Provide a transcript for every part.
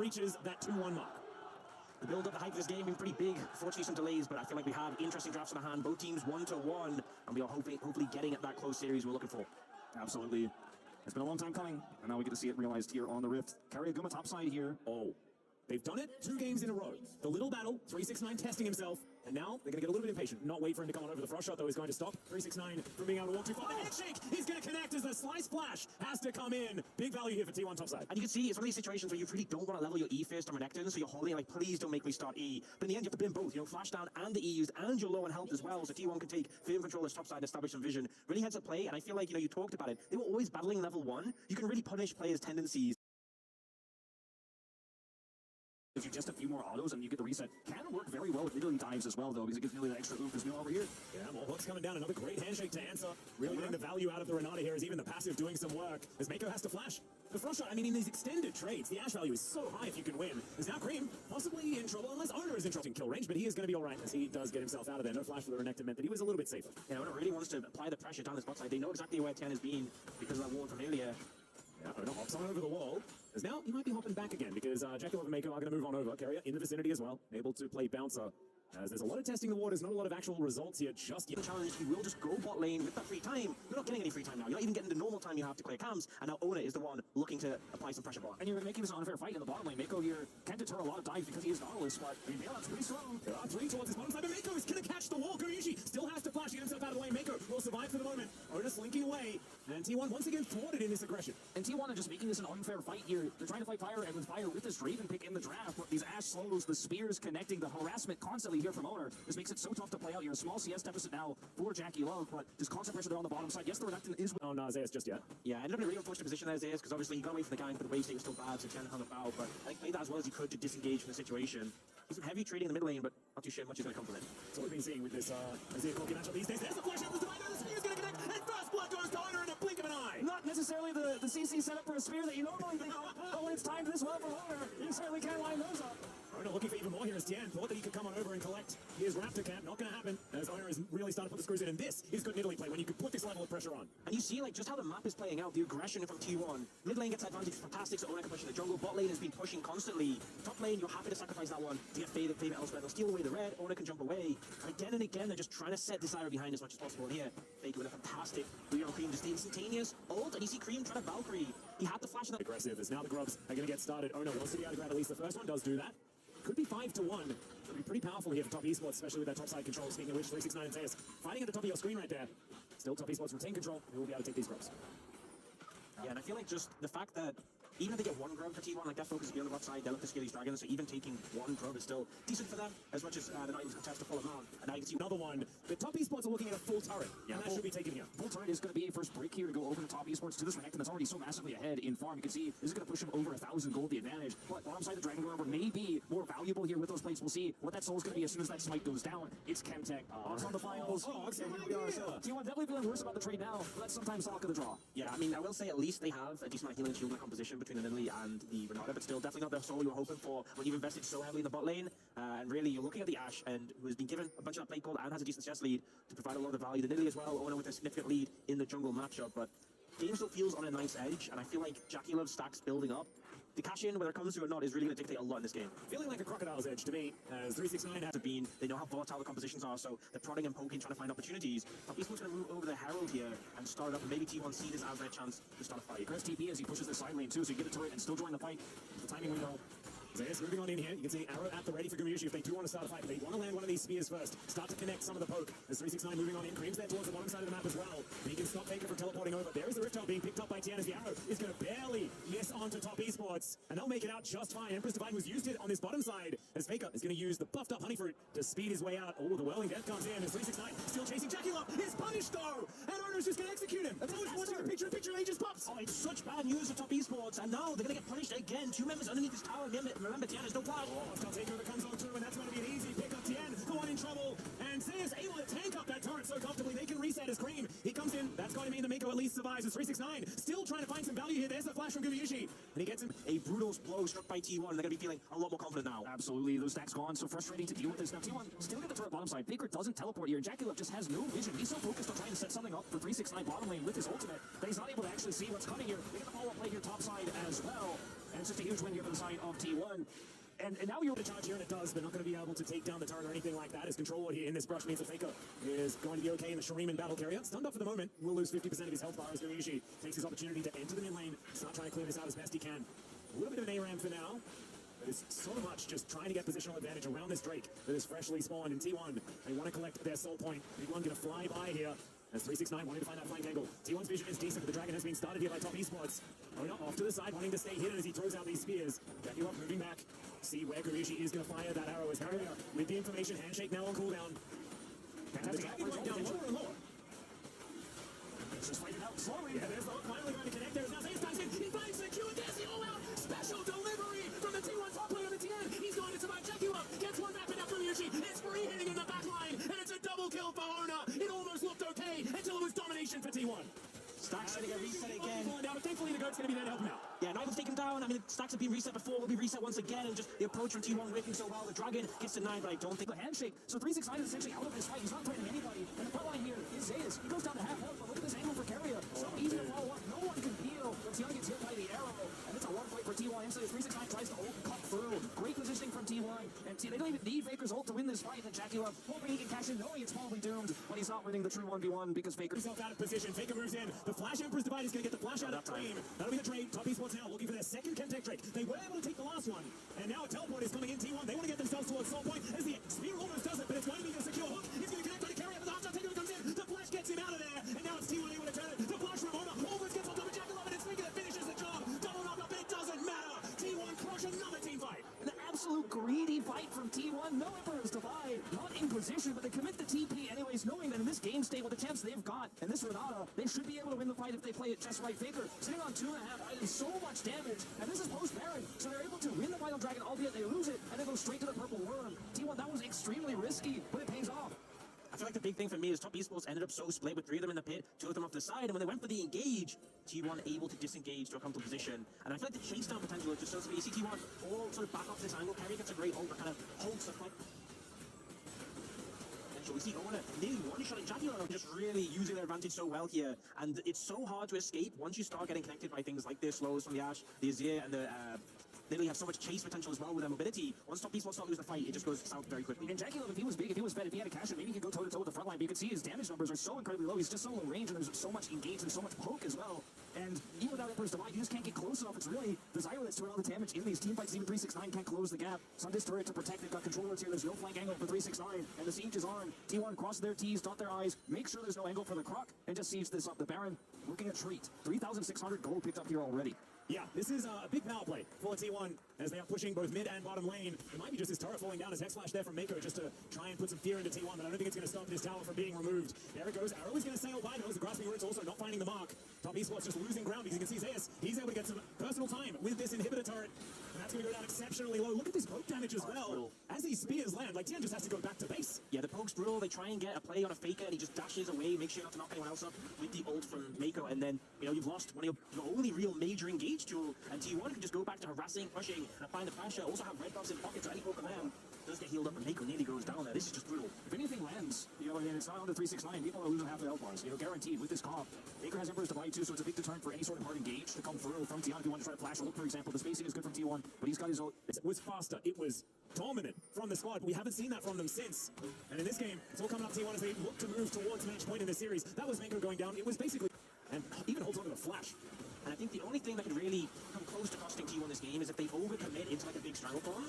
reaches that 2-1 mark. The build up, the hype of this game been pretty big. Fortunately, some delays, but I feel like we have interesting drafts in the hand. Both teams 1-1, and we are hopefully getting at that close series we're looking for. Absolutely. It's been a long time coming, and now we get to see it realized here on the Rift. Kariyaguma topside here. Oh, they've done it 2 games in a row. The little battle, 369 testing himself, and now they're going to get a little bit impatient. Not wait for him to come on over. The frost shot, though, is going to stop 369 from being able to walk too far. The handshake is going to connect as the slice flash has to come in. Big value here for T1 topside. And you can see it's one of these situations where you really don't want to level your E first on Renekton, so you're holding it like, please don't make me start E. But in the end, you have to bin both, you know, flash down and the E used, and you're low on health as well, so T1 can take firm control of this topside and establish some vision. Really heads up play, and I feel like, you know, you talked about it. They were always battling level 1. You can really punish players' tendencies. Gives you just a few more autos and you get the reset. Can work very well with middle dives as well, though, because it gives Millie that extra oomph as well over here. Yeah, more hooks coming down. Another great handshake to answer. Really getting the value out of the Renata here, is even the passive doing some work. As Mako has to flash. The frost shot, I mean, in these extended trades, the Ash value is so high if you can win. Is now Cream possibly in trouble, unless Owner is in trouble in kill range, but he is going to be all right as he does get himself out of there. No flash for the Renekton meant that he was a little bit safer. Yeah, Owner really wants to apply the pressure down this bot side. They know exactly where 10 has been because of that wall from earlier. Yeah, Owner hops on over the wall. As now he might be hopping back again because Jackal and Mako are going to move on over. Carrier in the vicinity as well, able to play bouncer. As there's a lot of testing the waters, not a lot of actual results here just yet. The challenge, you will just go bot lane with that free time. You're not getting any free time now. You're not even getting the normal time you have to clear camps. And now Owner is the one looking to apply some pressure bot. And you're making this an unfair fight in the bottom lane. Mako here can deter a lot of dives because he is Nautilus, but I mean, Bailout's pretty strong. There are 3 towards his bottom side, but Mako is going to catch the wall. Koryushi still has to flash, get himself out of the way. Mako will survive for the moment. Owner slinking away, and T1 once again thwarted in this aggression. And T1 are just making this an unfair fight here. They're trying to fight fire and with fire with this Draven pick in the draft, but these Ash slows, the spears connecting, the harassment constantly here from Owner. This makes it so tough to play out. You're a small CS deficit now for Jackie Love, but there's constant pressure there on the bottom side. Yes, the Renekton is on Zeus just yet. Yeah, ended up in a really unfortunate position there, Zeus, because obviously he got away from the gang, but the wave state was still bad, so he kind of hung about. But I think played that as well as he could to disengage from the situation. He's some heavy trading in the mid lane, but not too sure much is going to come from it. That's what we've been seeing with this Isaiah Corky matchup these days. There's the flash out, the divider, the spear is going to connect, and first blood goes to Owner in a blink of an eye. Not necessarily the CC setup for a spear that you normally think of, but when it's timed this well for Owner, you certainly can't line those up. Owner looking for even more here as Tien thought that he could come on over and collect his Raptor camp. Not going to happen, as Owner is really starting to put the screws in, and this is good Italy play when you can put this level of pressure on. And you see like just how the map is playing out, the aggression from T1. Mid lane gets advantage, fantastic, so Owner can push in the jungle. Bot lane has been pushing constantly. Top lane, you're happy to sacrifice that one to get favor elsewhere. They'll steal away the red, Owner can jump away. And again, they're just trying to set this area behind as much as possible. And here, Fake with a fantastic read on Cream, just the instantaneous ult, and you see Cream trying to Valkyrie. He had to flash in that. Aggressive, as now the grubs are going to get started. Owner wants to be able to grab at least the first one, does do that. Could be 5-1. Could be pretty powerful here for top esports, especially with that top side control. Speaking of which, 369 and Zeus fighting at the top of your screen right there. Still top esports retain control. They will be able to take these grubs. Yeah, and I feel like just the fact that even if they get one grub for T1, like that focus is beyond the left side, they'll look to scale these dragons, so even taking one grub is still decent for them, as much as they're not even contest to full amount. And now you can see another one. The top esports are looking at a full turret, and that should be taken here. Full turret is going to be a first break here to go over the top esports to this Renekton that's already so massively ahead in farm. You can see this is going to push him over 1,000 gold, the advantage. But bottom side, the Dragon Armor may be more valuable here with those plates. We'll see what that soul is going to be as soon as that smite goes down. It's Chemtech. Ox on the finals. T1 definitely feeling worse about the trade now, but that's sometimes the luck of the draw. Yeah, I mean, I will say at least they have a decent amount of healing shield in composition between the Nidalee and the Renata, but still definitely not the soul you were hoping for when you've invested so heavily in the bot lane. And really, you're looking at the Ash, and who has been given a bunch of that plate gold and has a decent CS lead to provide a lot of value. The Nidalee as well, Owner with a significant lead in the jungle matchup, but game still feels on a nice edge, and I feel like Jackie Love's stacks building up. The cash in, whether it comes to it or not, is really going to dictate a lot in this game. Feeling like a crocodile's edge to me, as 369 has been. They know how volatile the compositions are, so they're prodding and poking, trying to find opportunities. Top esports going to move over the Herald here and start it up, and maybe T1 see this as their chance to start a fight. Chris TP as he pushes the side lane too, so you get a turret and still join the fight. The timing window. Zeus moving on in here. You can see Arrow at the ready for Koryushi if they do want to start a fight. They want to land one of these spears first. Start to connect some of the poke. As 369 moving on in. Cream's there towards the bottom side of the map as well. He can stop Faker from teleporting over. There is the Rift Out being picked up by Tien as the Arrow is going to barely miss onto top esports. And they'll make it out just fine. Empress Divine was used it on this bottom side as Faker is going to use the buffed up Honeyfruit to speed his way out. Oh, the Whirling Death comes in as 369 still chasing Jackie Love. Is punished though. And Owner's just going to execute him. That's always watching the picture he just pops. Oh, it's such bad news for top esports. And now they're going to get punished again. 2 members underneath this tower. Remember, Tien has no flash. Oh, Takeover comes on through, and that's going to be an easy pick up. Tien, the one in trouble, and Zeus able to tank up that turret so comfortably. They can reset his Cream. He comes in. That's going to mean the Mako at least survives. As 369 still trying to find some value here. There's the flash from Koryushi, and he gets him a brutal blow struck by T1. They're going to be feeling a lot more confident now. Absolutely, those stacks gone. So frustrating to deal with this. Now T1 still get the turret bottom side. Faker doesn't teleport here, and Jackie Love just has no vision. He's so focused on trying to set something up for 369 bottom lane with his ultimate that he's not able to actually see what's coming here. They get the follow-up play here top side as well. and it's just a huge win here for the side of T1. And now you're The charge here, and it does, but not going to be able to take down the turret or anything like that. His control here in this brush means that Faker is going to be okay in the Shuriman battle carrier. Stunned up for the moment, will lose 50% of his health bar as Ryushi takes his opportunity to enter the mid lane, start trying to clear this out as best he can. A little bit of an ARAM for now, but it's so much just trying to get positional advantage around this Drake that is freshly spawned in T1. They want to collect their soul point. Big One going to fly by here. As 369 wanting to find that flank angle. T1's vision is decent, but the Dragon has been started here by top esports. Going off to the side, wanting to stay hidden as he throws out these spears. Jackie up, moving back. See where Kurushi is going to fire that arrow as Harrier with the information. Handshake now on cooldown. Fantastic. Down lower and lower. just fight it out slowly. Yeah, there's the hook finally going to connect. There's now Zayas dives in. He finds the Q and there's the all-out special delivery from the T1 top player on the TN. He's going to survive. Jackie up, gets one back enough from Yushi. It's free hitting in the back line, and it's a double kill for Ona. It almost looked okay until it was domination for T1. Stacks going to get reset again. Down, but thankfully the goat's going to be there to help him out. Yeah, Nigel's taken down. I mean, stacks have been reset before. Will be reset once again. And just the approach from T1 working so well. The Dragon gets denied, but I don't think The handshake. So 369 is essentially out of this fight. He's not threatening anybody. And the front line here is Zayas. He goes down to half health, but look at this angle for Carrier. So easy to follow up. No one can heal. But Tian gets hit by the arrow. And it's a one fight for T1. Instantly 369 tries to cut through. Great positioning from T1. And they don't even need Faker's ult to win this fight. And Jacula hoping he can cash in, knowing it's probably doomed. But he's not winning the true 1v1 because Faker Himself out of position. Faker moves in. The Flash Emperor's Divide is going to get the flash out of frame. That'll be the trade. Top esports now looking for their second Chemtech Drake. They were able to take the last one. And now a teleport is coming in T1. They want to get themselves towards Soul Point as the spear almost does it, but it's going to be a secure hook. He's going to connect on the carrier, but the hostile takeover comes in. The flash gets him out of there. And now it's T1 able to turn it. The flash from Ona almost gets on top of Jackalove, and it's Faker that finishes the job. Double knock up, it doesn't matter. T1 crush another team fight. An absolute greedy fight from T1. No Emperor's Divide. Not in position, but they commit the TP anyways, knowing that in this game state with the chance they've got, and this Renata, they should be able to win the fight if they play it just right. Faker sitting on 2.5 items, so much damage, and this is post-Baron, so they're able to win the final Dragon, albeit they lose it, and then go straight to the Purple Worm. T1, that was extremely risky, but it pays off. I feel like the big thing for me is top esports ended up so split with 3 of them in the pit, 2 of them off the side, and when they went for the engage, T1 able to disengage to a comfortable position. And I feel like the chase down potential is just so you see T1 all sort of back off this angle. Carry gets a great hold, but kind of holds the fight. So we see Ona nearly one-shotting Jacula, just really using their advantage so well here. And it's so hard to escape once you start getting connected by things like the slows from the Ashe, the Azir, and the they have so much chase potential as well with their mobility. Once top esports start lose the fight, it just goes south very quickly. And Jacula, if he was big, if he was fed, if he had a cash, maybe he could go toe-to-toe with the front line, but you can see his damage numbers are so incredibly low. He's just so low range, and there's so much engage and so much poke as well. And even without Emperor's Divide, you just can't get close enough. It's really Desire that's doing all the damage in these team fights. Even 369 can't close the gap. Sunday's turret to protect. They've got controllers here. There's no flank angle for 369, and the siege is on. T1 crosses their T's, dot their I's, make sure there's no angle for the Croc, and just siege this up. The Baron looking a treat. 3,600 gold picked up here already. Yeah, this is a big power play for T1 as they are pushing both mid and bottom lane. It might be just this turret falling down as Hex Flash there from Mako just to try and put some fear into T1, but I don't think it's going to stop this tower from being removed. There it goes. Arrow is going to sail by those. The Grasping Roots also not finding the mark. Top esports just losing ground because you can see Zayas. He's able to get some personal time with this inhibitor turret. And that's going to go down exceptionally low. Look at this poke damage as well. As these spears land, like Tian just has to go back to base. Yeah, the poke's brutal. They try and get a play on a Faker, and he just dashes away, make sure not to knock anyone else up with the ult from Mako, and then, you know, you've lost one of your only real major engage tool, and T1 can just go back to harassing, pushing, and applying the pressure. Also have red buffs in pockets or any Pokemon. Does get healed up, and Mako nearly goes down there. This is just brutal. If anything lands, you know, and it's not under 369, people are losing half their health bars, you know, guaranteed with this comp. Baker has Emperor's Divide too, so it's a big deterrent for any sort of hard engage to come through from T1 if you want to try to flash or look, for example. The spacing is good from T1, but he's got his own. It was faster. It was dominant from the squad, but we haven't seen that from them since. And in this game, it's all coming up T1 as they look to move towards match point in the series. That was Mako going down. It was basically, and even holds on to the flash. And I think the only thing that could really come close to costing T1 this game is if they overcommit into like a big strangleform.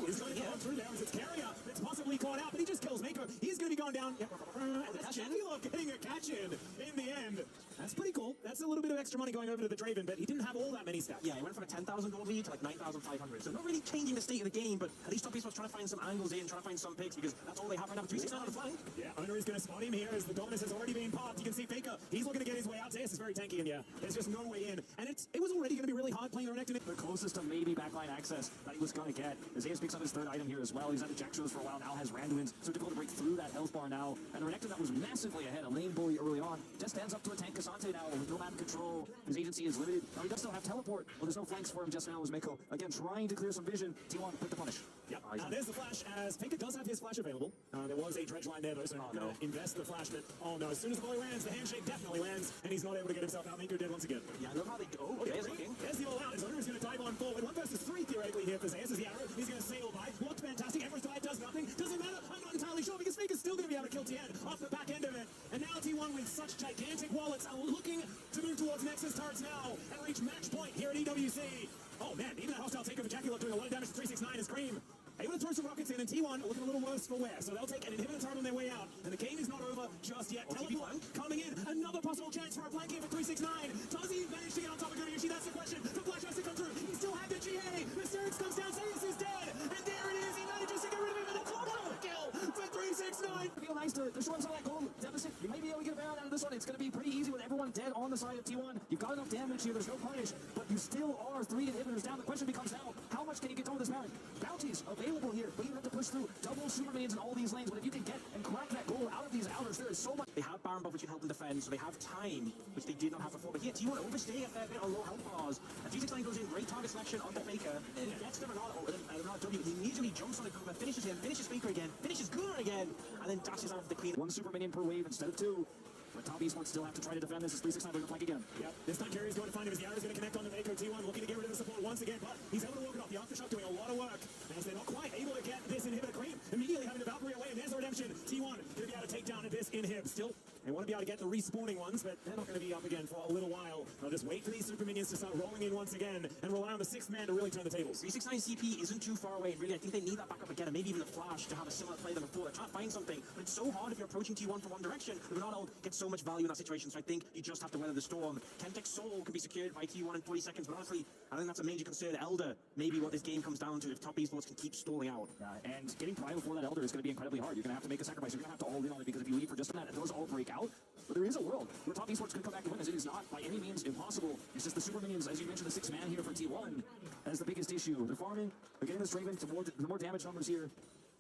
He's going to go through there as it's Carrier that's possibly caught out, but he just kills Mako. He's going to be going down. And that's Jacula getting a catch in the end. That's pretty cool. That's a little bit of extra money going over to the Draven, but he didn't have all that many stats. Yeah, he went from a 10,000 gold lead to like 9,500. So not really changing the state of the game, but at least top esports trying to find some angles in, trying to find some picks, because that's all they have right now. 369 on the flank. Yeah, Owner is going to spot him here as the Dominus has already been popped. You can see Faker. He's looking to get his way out. Zayas is very tanky, and yeah, there's just no way in. And it was already going to be really hard playing the Renekton. The closest to maybe backline access that he was going to get. Zayas picks up his third item here as well. He's had the Jack shows for a while now, has Randuin's, so difficult to break through that health bar now. And a Renekton that was massively ahead, a lane bully early on, just ends up to a tank Asante now with no map control. His agency is limited. He does still have teleport. Well, there's no flanks for him just now as Mako, again, trying to clear some vision. T1 quick to punish. Yep. There's the flash, as Pinker does have his flash available. There was a dredge line there, though, so invest the flash, but oh no, as soon as the volley lands, the handshake definitely lands, and he's not able to get himself out. Minker dead once again. Yeah, I love how they go. Oh, okay, there's the all-out. His owner is going to dive on forward. 1 versus 3 theoretically here for Zayas as the arrow. He's going to sail by. Looked fantastic. Everest dive does nothing. Doesn't matter. I'm not entirely sure because Faker's still going to be able to kill Tien off the back end of it. And now T1 with such gigantic wallets are looking to move towards Nexus turrets now and reach match point here at EWC. Oh man, even a hostile takeover Jackula doing a lot of damage to 369 is Cream. Able to throw some rockets in, and T1 looking a little worse for wear. So they'll take an inhibitor turret on their way out. And the game is not over just yet. Teleport coming in. Another possible chance for a flank here for 369. Does he manage to get on top of Guriushi? That's the question. The flash has to come through. He still had the GA. Mysterix comes down. Zayas is dead. And there it is. He manages to get rid of him. And a double kill for 369. Feel nice to shorten some of that goal deficit. You may be able to get a bound out of this one. It's going to be pretty easy with everyone dead on the side of T1. You've got enough damage here. There's no punish. But you still are 3 inhibitors down. The question becomes now, how much can you get done with this Baron? Bounties available here, but you have to push through double super minions in all these lanes. But if you can get and crack that goal out of these outers, there is so much. They have Baron buff, which can help them defend, so they have time, which they did not have before. But here, T1 overstaying a fair bit on low health bars. And 369 goes in, great target selection on the Faker. He gets the Renata W. He immediately jumps on the Guma, finishes him, finishes Faker again, finishes Guma again, and then dashes out of the Queen. 1 super minion per wave instead of 2. But top Esport still have to try to defend this as 369 going to flank again. Yep. This time Carrier's going to find him as the arrow's going to connect on the Mako. T1 looking to get rid of the support once again, but he's able to walk it off. The aftershock doing a lot of work. As they're not quite able to get this inhibitor Cream, immediately having the Valkyrie away, and there's the redemption. T1 going to be able to take down this inhib. Still, they want to be able to get the respawning ones, but they're not going to be up again for a little while. They'll just wait for these super minions to start rolling in once again and rely on the 6th man to really turn the tables. 369 CP isn't too far away, and really I think they need that backup again, and maybe even a flash to have a similar play than before. They're trying to find something, but it's so hard if you're approaching T1 from one direction. Ronaldo gets so much value in that situation, so I think you just have to weather the storm. Kentek's soul can be secured by T1 in 40 seconds, but honestly, I think that's a major concern. Elder, maybe what this game comes down to if top esports can keep stalling out. And getting prime before that Elder is going to be incredibly hard. You're going to have to make a sacrifice. You're going to have to all in on it, because if you leave for just a minute, those all break out. But there is a world where top esports could come back to win this. It is not by any means impossible. It's just the super minions, as you mentioned, the 6th man here for T1. That is the biggest issue. They're farming, they're getting this Draven to more damage numbers here.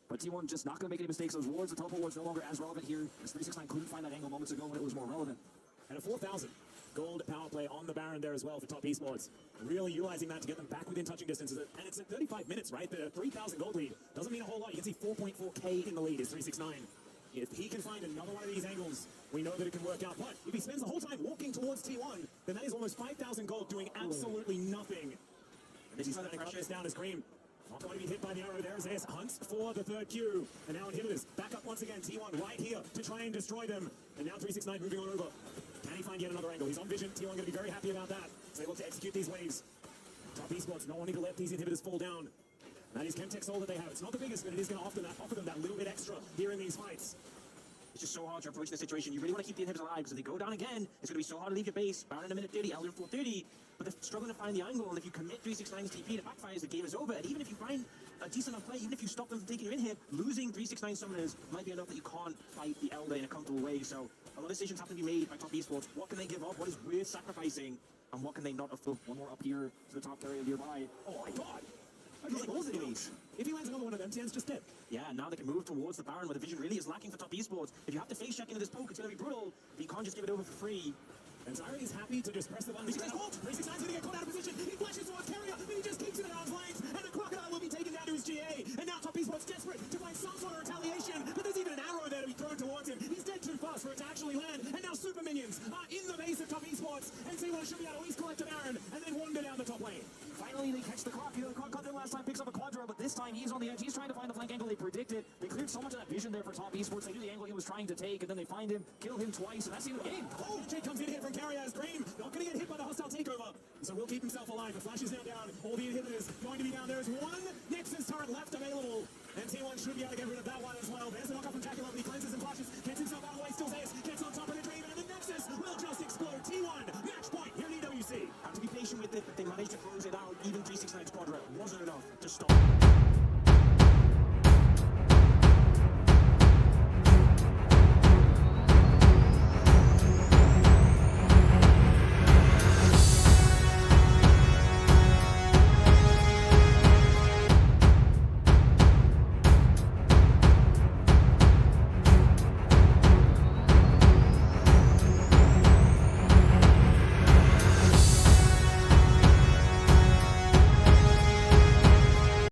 But T1 just not going to make any mistakes. Those wards, the teleport wards, no longer as relevant here. As 369 couldn't find that angle moments ago when it was more relevant. And a 4,000 gold power play on the Baron there as well for top esports. Really utilizing that to get them back within touching distance. And it's at 35 minutes, right? The 3,000 gold lead doesn't mean a whole lot. You can see 4.4k in the lead is 369. If he can find another one of these angles, we know that it can work out. But if he spends the whole time walking towards T1, then that is almost 5,000 gold doing absolutely nothing. And he's trying to crush this down as Cream. Not going to be hit by the arrow. There's S. Hunts for the 3rd Q. And now inhibitors back up once again. T1 right here to try and destroy them. And now 369 moving on over. Can he find yet another angle? He's on vision. T1 going to be very happy about that. So they look to execute these waves. Top esports not wanting to let these inhibitors fall down. That is Kentek's soul that they have. It's not the biggest, but it is going to offer them that little bit extra here in these fights. It's just so hard to approach this situation. You really want to keep the inhibitors alive, because if they go down again, it's going to be so hard to leave your base. Baron in a minute 30, Elder in 430, but they're struggling to find the angle, and if you commit 369's TP to backfires, the game is over. And even if you find a decent enough play, even if you stop them from taking your inhib, losing 369 summoners might be enough that you can't fight the Elder in a comfortable way. So a lot of decisions have to be made by top esports. What can they give up? What is worth sacrificing? And what can they not afford? One more up here to the top area nearby. Oh my god! If he lands another one of them, Tien's just dead. Yeah, now they can move towards the Baron, where the vision really is lacking for top esports. If you have to face check into this poke, it's going to be brutal, but you can't just give it over for free. And Zyri is happy to just press the button. 369's going to get caught out of position. He flashes towards Carrier, but he just keeps it at arm's length. And the Crocodile will be taken down to his GA. And now top esports desperate to find some sort of retaliation. But there's even an arrow there to be thrown towards him. He's dead too fast for it to actually land. And now super minions are in the base of top esports. And T1 should be able to at least collect a Baron and then wander down the top lane. Finally, they catch the clock. The clock got there last time, picks up a Quadro, but this time he's on the edge. He's trying to find the flank angle they predicted. They cleared so much of that vision there for top esports. They knew the angle he was trying to take, and then they find him, kill him twice, and that's the end of the game. Oh, Jake comes in here from Carrier as Cream. Not going to get hit by the hostile takeover. So will keep himself alive. The flash is now down. All the inhibitors going to be down. There's one Nexus turret left available. And T1 should be able to get rid of that one as well. There's a knockoff from Jackula, but he cleanses and flashes. Gets himself out of the way. Still Zayas. Gets on top of the Draven. And the Nexus will just explode. T1, match point here in EWC. Have to be patient with it, but they managed to close it out. Even 369's quadra wasn't enough to stop.